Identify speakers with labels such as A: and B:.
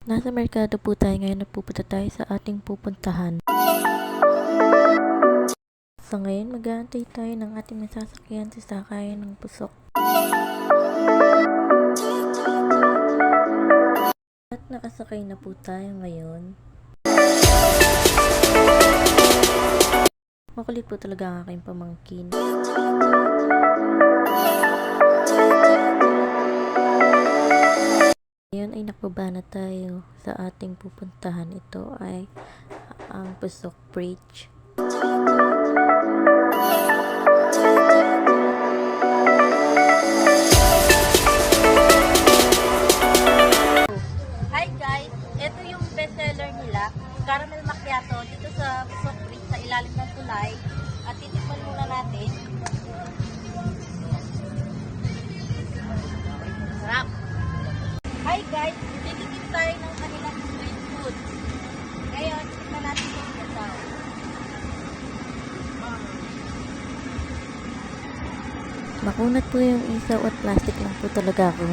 A: Nasa merkado po tayo ngayon, nagpupunta tayo sa ating pupuntahan. So ngayon, mag-aantay tayo ng ating masasakyan sa sakayan ng pusok. At nakasakay na po tayo ngayon. Makulit po talaga ang aking pamangkin. Ngayon ay nakababa na tayo sa ating pupuntahan. Ito ay ang Pusok Bridge.
B: Hi guys! Ito yung bestseller nila, Caramel Macchiato, dito sa Pusok Bridge, sa ilalim ng tulay. At titikman muna natin. Sarap! Hi guys! Titikip tayo ng kanilang street food. Ngayon, titikman natin yung ito.
A: Makunat po yung isaw at plastic lang po talaga ako.